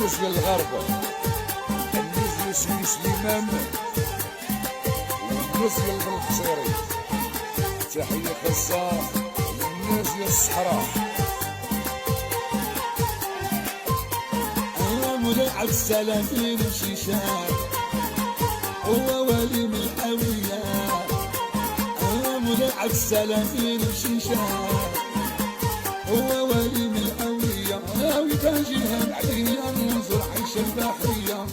الناس ديال الغرب، الناس ديال سيدي سليمان، والناس ديال القصيري. تحية خاصة للناس ديال الصحراء. مولاي عبد السلام بن شيشان هو ولي من الأولياء. مولاي عبد السلام بن شيشان هو ولي من الأولياء. ويباجيها عليا منظور عيش البحرية،